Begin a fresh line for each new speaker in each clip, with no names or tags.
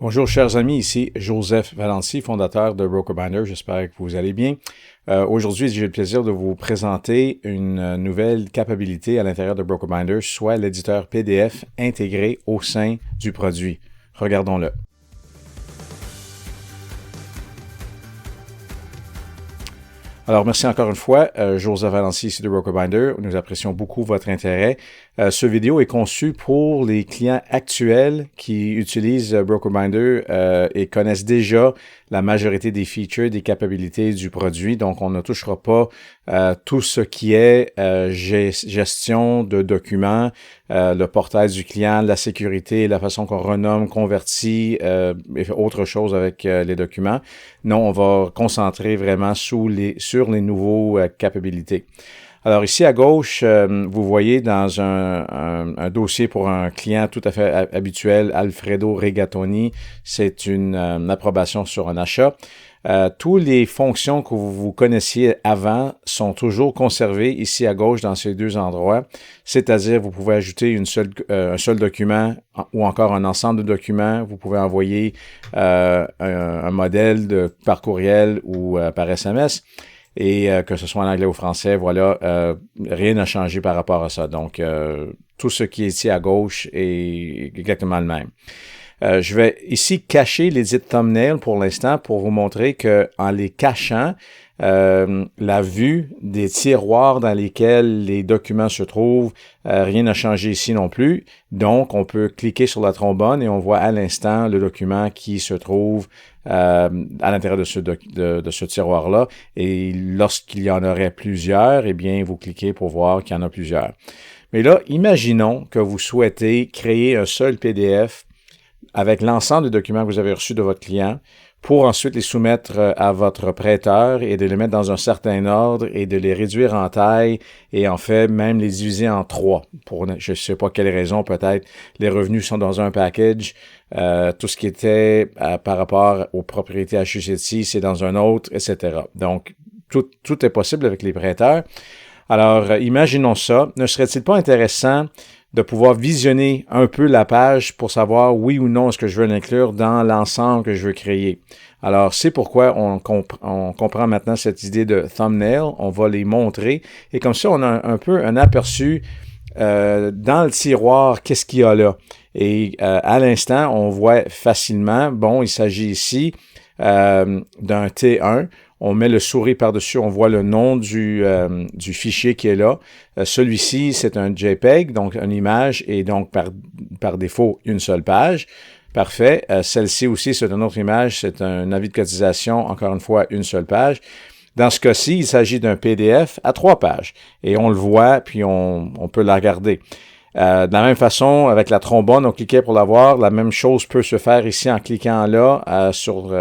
Bonjour chers amis, ici Joseph Valency, fondateur de BrokerBinder. J'espère que vous allez bien. Aujourd'hui, j'ai le plaisir de vous présenter une nouvelle capacité à l'intérieur de BrokerBinder, soit l'éditeur PDF intégré au sein du produit. Regardons-le. Alors, merci encore une fois, Joseph Valency ici de BrokerBinder. Nous apprécions beaucoup votre intérêt. Ce vidéo est conçu pour les clients actuels qui utilisent BrokerBinder et connaissent déjà la majorité des features, des capacités du produit. Donc, on ne touchera pas tout ce qui est gestion de documents, le portail du client, la sécurité, la façon qu'on renomme, convertit et autre chose avec les documents. Non, on va concentrer vraiment sur les nouveaux capacités. Alors ici à gauche, vous voyez dans un dossier pour un client tout à fait habituel, Alfredo Regatoni, c'est une approbation sur un achat. Toutes les fonctions que vous connaissiez avant sont toujours conservées ici à gauche dans ces deux endroits, c'est-à-dire vous pouvez ajouter un seul document ou encore un ensemble de documents. Vous pouvez envoyer un modèle par courriel ou par SMS. Et que ce soit en anglais ou français, voilà, rien n'a changé par rapport à ça. Donc, tout ce qui est ici à gauche est exactement le même. Je vais ici cacher les thumbnails pour l'instant pour vous montrer que en les cachant, la vue des tiroirs dans lesquels les documents se trouvent, rien n'a changé ici non plus. Donc, on peut cliquer sur la trombone et on voit à l'instant le document qui se trouve à l'intérieur de ce tiroir-là. Et lorsqu'il y en aurait plusieurs, eh bien, vous cliquez pour voir qu'il y en a plusieurs. Mais là, imaginons que vous souhaitez créer un seul PDF avec l'ensemble des documents que vous avez reçus de votre client pour ensuite les soumettre à votre prêteur et de les mettre dans un certain ordre et de les réduire en taille et en fait même les diviser en trois. Pour je ne sais pas quelle raison, peut-être les revenus sont dans un package, tout ce qui était par rapport aux propriétés HCT, c'est dans un autre, etc. Donc, tout est possible avec les prêteurs. Alors, imaginons ça. Ne serait-il pas intéressant de pouvoir visionner un peu la page pour savoir oui ou non est-ce que je veux l'inclure dans l'ensemble que je veux créer. Alors, c'est pourquoi on comprend maintenant cette idée de thumbnail. On va les montrer et comme ça, on a un peu un aperçu dans le tiroir, qu'est-ce qu'il y a là. Et à l'instant, on voit facilement, bon, il s'agit ici d'un T1. On met le souris par-dessus, on voit le nom du fichier qui est là. Celui-ci, c'est un JPEG, donc une image, et donc par défaut, une seule page. Parfait. Celle-ci aussi, c'est une autre image, c'est un avis de cotisation, encore une fois, une seule page. Dans ce cas-ci, il s'agit d'un PDF à 3 pages. Et on le voit, puis on peut la regarder. De la même façon, avec la trombone, on cliquait pour la voir. La même chose peut se faire ici en cliquant là sur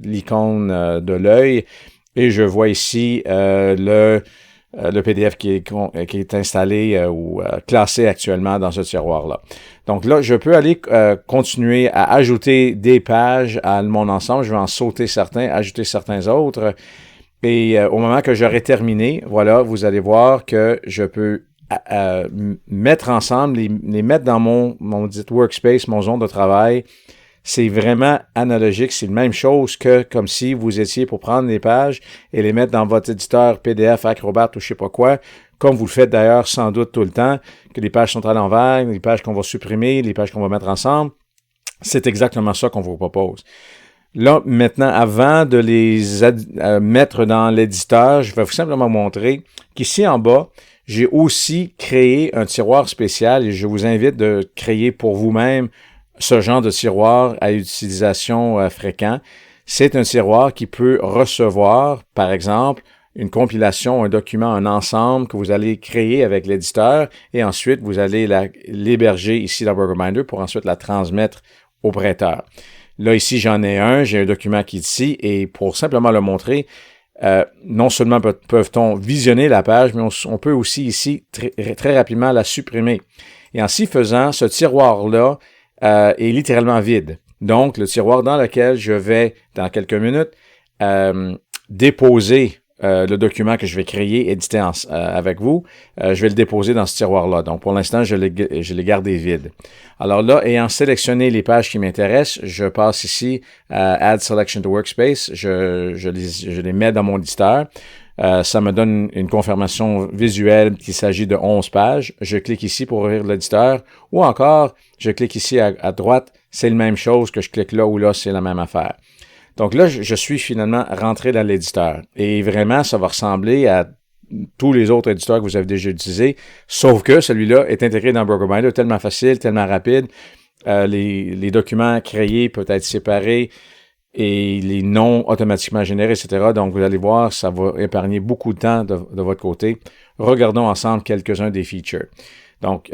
l'icône de l'œil. Et je vois ici le PDF qui est installé ou classé actuellement dans ce tiroir-là. Donc là, je peux aller continuer à ajouter des pages à mon ensemble. Je vais en sauter certains, ajouter certains autres. Et au moment que j'aurai terminé, voilà, vous allez voir que je peux mettre ensemble, les mettre dans mon dit workspace, mon zone de travail. C'est vraiment analogique. C'est la même chose que comme si vous étiez pour prendre les pages et les mettre dans votre éditeur PDF, Acrobat ou je sais pas quoi, comme vous le faites d'ailleurs sans doute tout le temps, que les pages sont à l'envers, les pages qu'on va supprimer, les pages qu'on va mettre ensemble. C'est exactement ça qu'on vous propose. Là, maintenant, avant de les mettre dans l'éditeur, je vais vous simplement montrer qu'ici en bas, j'ai aussi créé un tiroir spécial et je vous invite de créer pour vous-même ce genre de tiroir à utilisation fréquente. C'est un tiroir qui peut recevoir, par exemple, une compilation, un document, un ensemble que vous allez créer avec l'éditeur et ensuite vous allez l'héberger ici dans BrokerBinder pour ensuite la transmettre au prêteur. Là, ici, j'en ai j'ai un document qui est ici et pour simplement le montrer, non seulement peuvent-on visionner la page, mais on peut aussi ici très rapidement la supprimer. Et en s'y faisant, ce tiroir-là est littéralement vide. Donc, le tiroir dans lequel je vais, dans quelques minutes, déposer le document que je vais créer, éditer avec vous, je vais le déposer dans ce tiroir-là. Donc, pour l'instant, je l'ai gardé vide. Alors là, ayant sélectionné les pages qui m'intéressent, je passe ici à Add Selection to Workspace. Je les mets dans mon éditeur. Ça me donne une confirmation visuelle qu'il s'agit de 11 pages. Je clique ici pour ouvrir l'éditeur. Ou encore, je clique ici à droite. C'est la même chose que je clique là ou là, c'est la même affaire. Donc là, je suis finalement rentré dans l'éditeur. Et vraiment, ça va ressembler à tous les autres éditeurs que vous avez déjà utilisés, sauf que celui-là est intégré dans BrokerBinder, tellement facile, tellement rapide. Les documents créés peuvent être séparés et les noms automatiquement générés, etc. Donc, vous allez voir, ça va épargner beaucoup de temps de votre côté. Regardons ensemble quelques-uns des features. Donc,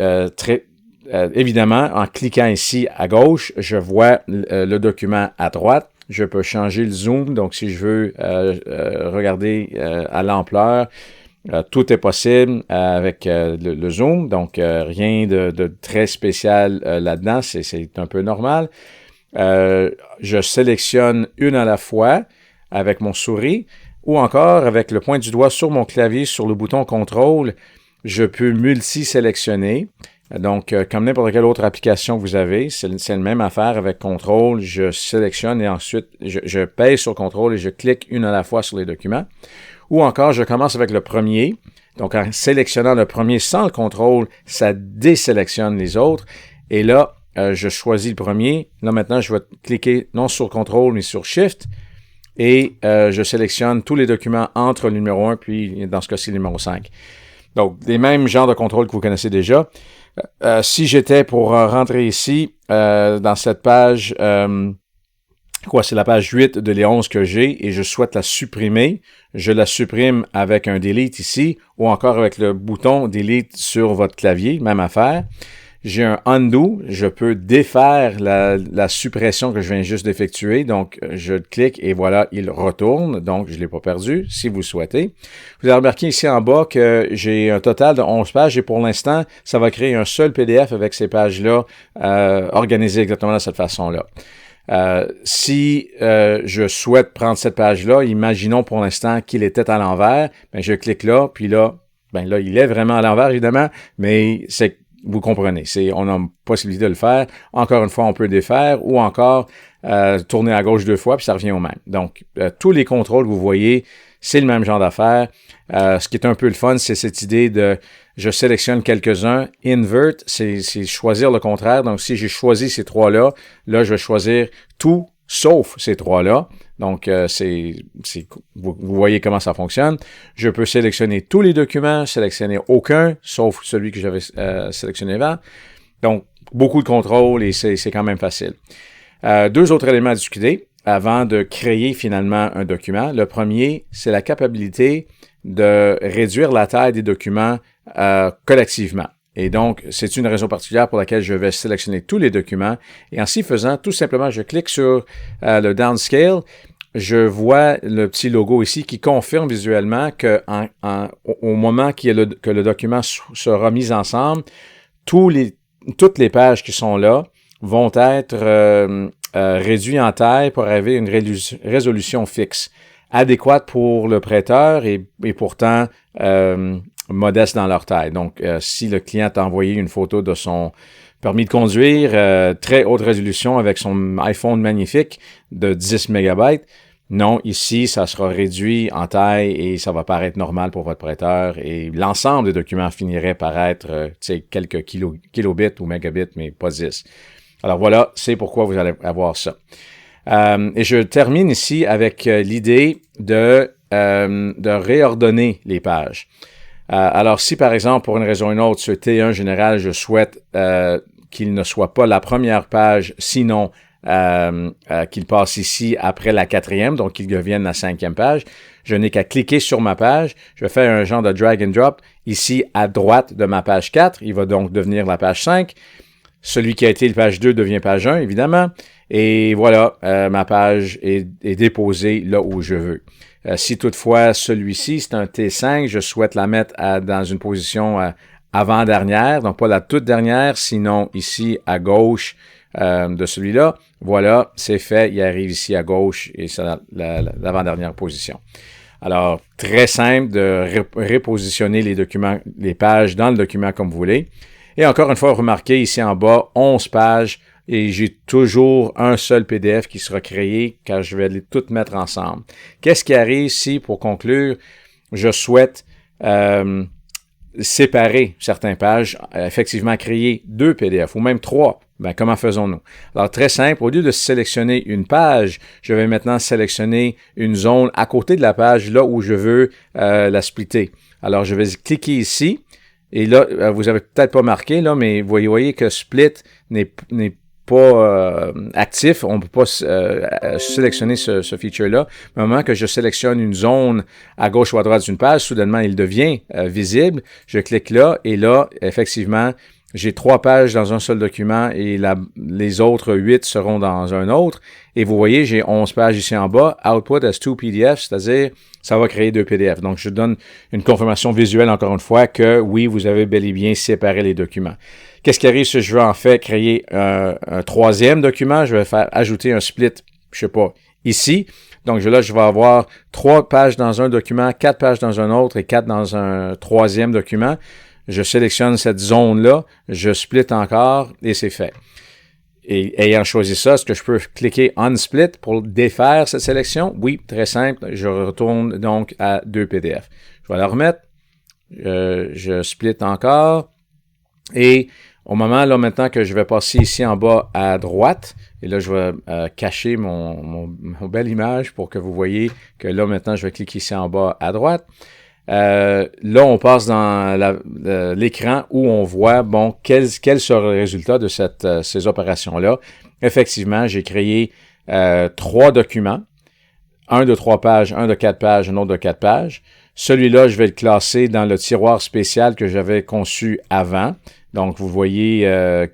évidemment, en cliquant ici à gauche, je vois le document à droite. Je peux changer le zoom. Donc, si je veux regarder à l'ampleur, tout est possible avec le zoom. Donc, rien de très spécial là-dedans. C'est un peu normal. Je sélectionne une à la fois avec mon souris ou encore avec le point du doigt sur mon clavier, sur le bouton contrôle, je peux multi-sélectionner. Donc, comme n'importe quelle autre application que vous avez, c'est la même affaire avec contrôle. Je sélectionne et ensuite, je pèse sur contrôle et je clique une à la fois sur les documents. Ou encore, je commence avec le premier. Donc, en sélectionnant le premier sans le contrôle, ça désélectionne les autres. Et là, je choisis le premier. Là, maintenant, je vais cliquer non sur contrôle, mais sur Shift. Et je sélectionne tous les documents entre le numéro 1 puis, dans ce cas-ci, le numéro 5. Donc, les mêmes genres de contrôle que vous connaissez déjà. Si j'étais pour rentrer ici, dans cette page, c'est la page 8 de les 11 que j'ai et je souhaite la supprimer, je la supprime avec un delete ici ou encore avec le bouton delete sur votre clavier, même affaire. J'ai un undo, je peux défaire la suppression que je viens juste d'effectuer. Donc, je clique et voilà, il retourne. Donc, je ne l'ai pas perdu, si vous le souhaitez. Vous avez remarqué ici en bas que j'ai un total de 11 pages et pour l'instant, ça va créer un seul PDF avec ces pages-là organisées exactement de cette façon-là. Si je souhaite prendre cette page-là, imaginons pour l'instant qu'il était à l'envers, ben je clique là, puis là, là, il est vraiment à l'envers, évidemment, mais vous comprenez, on a une possibilité de le faire. Encore une fois, on peut défaire ou encore tourner à gauche 2 fois, puis ça revient au même. Donc, tous les contrôles que vous voyez, c'est le même genre d'affaire. Ce qui est un peu le fun, c'est cette idée de je sélectionne quelques-uns. Invert, c'est choisir le contraire. Donc, si j'ai choisi ces trois-là, là, je vais choisir tout sauf ces trois-là. Donc, vous voyez comment ça fonctionne. Je peux sélectionner tous les documents, sélectionner aucun, sauf celui que j'avais sélectionné avant. Donc, beaucoup de contrôle et c'est quand même facile. 2 autres éléments à discuter avant de créer finalement un document. Le premier, c'est la capacité de réduire la taille des documents collectivement. Et donc, c'est une raison particulière pour laquelle je vais sélectionner tous les documents. Et en s'y faisant, tout simplement, je clique sur le downscale. Je vois le petit logo ici qui confirme visuellement que au moment que le document sera mis ensemble, toutes les pages qui sont là vont être réduites en taille pour arriver à une résolution fixe, adéquate pour le prêteur et pourtant modeste dans leur taille. Donc, si le client t'a envoyé une photo de son permis de conduire, très haute résolution avec son iPhone magnifique de 10 MB, non, ici, ça sera réduit en taille et ça va paraître normal pour votre prêteur et l'ensemble des documents finirait par être quelques kilobits ou mégabits, mais pas 10. Alors voilà, c'est pourquoi vous allez avoir ça. Et je termine ici avec l'idée de réordonner les pages. Alors, si par exemple, pour une raison ou une autre, ce T1 général, je souhaite qu'il ne soit pas la première page, sinon qu'il passe ici après la 4e, donc qu'il devienne la 5e page, je n'ai qu'à cliquer sur ma page. Je vais faire un genre de drag and drop ici à droite de ma page 4. Il va donc devenir la page 5. Celui qui a été la page 2 devient page 1, évidemment. Et voilà, ma page est déposée là où je veux. Si toutefois celui-ci, c'est un T5, je souhaite la mettre dans une position avant-dernière, donc pas la toute dernière, sinon ici à gauche de celui-là. Voilà, c'est fait, il arrive ici à gauche et c'est l'avant-dernière position. Alors, très simple de repositionner les documents, les pages dans le document comme vous voulez. Et encore une fois, remarquez ici en bas, 11 pages et j'ai toujours un seul PDF qui sera créé car je vais les toutes mettre ensemble. Qu'est-ce qui arrive si, pour conclure, je souhaite séparer certaines pages, effectivement créer 2 PDF ou même 3? Ben, comment faisons-nous? Alors, très simple, au lieu de sélectionner une page, je vais maintenant sélectionner une zone à côté de la page, là où je veux la splitter. Alors, je vais cliquer ici, et là, vous avez peut-être pas marqué, là, mais vous voyez que Split n'est pas actif. On ne peut pas sélectionner ce feature-là. Au moment que je sélectionne une zone à gauche ou à droite d'une page, soudainement, il devient visible. Je clique là, et là, effectivement, j'ai 3 pages dans un seul document et les autres 8 seront dans un autre. Et vous voyez, j'ai 11 pages ici en bas. Output as 2 PDF, c'est-à-dire ça va créer 2 PDF. Donc, je donne une confirmation visuelle encore une fois que oui, vous avez bel et bien séparé les documents. Qu'est-ce qui arrive si je veux en fait créer un 3e document? Je vais faire ajouter un split, je sais pas, ici. Donc là, je vais avoir 3 pages dans un document, 4 pages dans un autre et 4 dans un 3e document. Je sélectionne cette zone-là, je split encore et c'est fait. Et ayant choisi ça, est-ce que je peux cliquer on split pour défaire cette sélection? Oui, très simple. Je retourne donc à 2 PDF. Je vais la remettre. Je split encore. Et au moment là maintenant que je vais passer ici en bas à droite, et là je vais cacher mon belle image pour que vous voyez que là maintenant je vais cliquer ici en bas à droite. Là, on passe dans l'écran où on voit, bon, quel sera le résultat de ces opérations-là. Effectivement, j'ai créé 3 documents, un de 3 pages, un de 4 pages, un autre de 4 pages. Celui-là, je vais le classer dans le tiroir spécial que j'avais conçu avant. Donc, vous voyez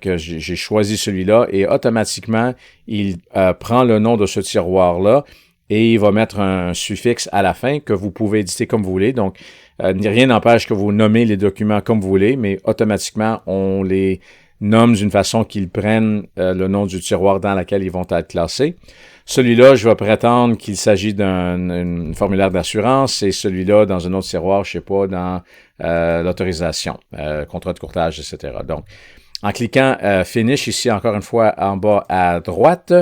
que j'ai choisi celui-là et automatiquement, il prend le nom de ce tiroir-là. Et il va mettre un suffixe à la fin que vous pouvez éditer comme vous voulez. Donc, rien n'empêche que vous nommez les documents comme vous voulez, mais automatiquement, on les nomme d'une façon qu'ils prennent le nom du tiroir dans lequel ils vont être classés. Celui-là, je vais prétendre qu'il s'agit d'un formulaire d'assurance et celui-là, dans un autre tiroir, je sais pas, dans l'autorisation, contrat de courtage, etc. Donc, en cliquant Finish, ici, encore une fois, en bas à droite,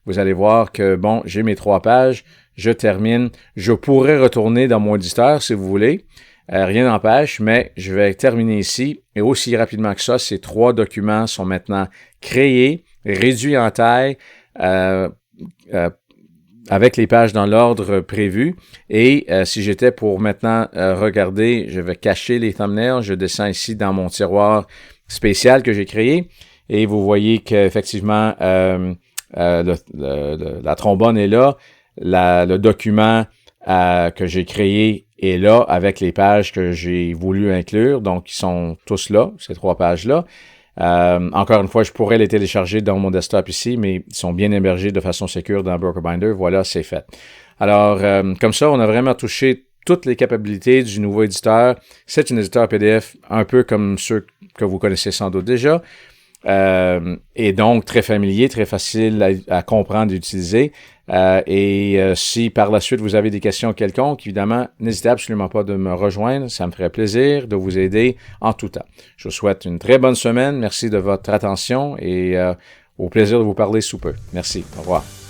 vous allez voir que, bon, j'ai mes 3 pages, je termine. Je pourrais retourner dans mon éditeur, si vous voulez. Rien n'empêche, mais je vais terminer ici. Et aussi rapidement que ça, ces 3 documents sont maintenant créés, réduits en taille, avec les pages dans l'ordre prévu. Et si j'étais pour maintenant regarder, je vais cacher les thumbnails. Je descends ici dans mon tiroir spécial que j'ai créé. Et vous voyez qu'effectivement, la trombone est là. Le document que j'ai créé est là avec les pages que j'ai voulu inclure. Donc, ils sont tous là, ces 3 pages-là. Encore une fois, je pourrais les télécharger dans mon desktop ici, mais ils sont bien hébergés de façon sécure dans BrokerBinder. Voilà, c'est fait. Alors, comme ça, on a vraiment touché toutes les capacités du nouveau éditeur. C'est un éditeur PDF un peu comme ceux que vous connaissez sans doute déjà. Et donc, très familier, très facile à comprendre et utiliser. Si par la suite vous avez des questions quelconques, évidemment, n'hésitez absolument pas de me rejoindre. Ça me ferait plaisir de vous aider en tout temps. Je vous souhaite une très bonne semaine. Merci de votre attention et au plaisir de vous parler sous peu. Merci. Au revoir.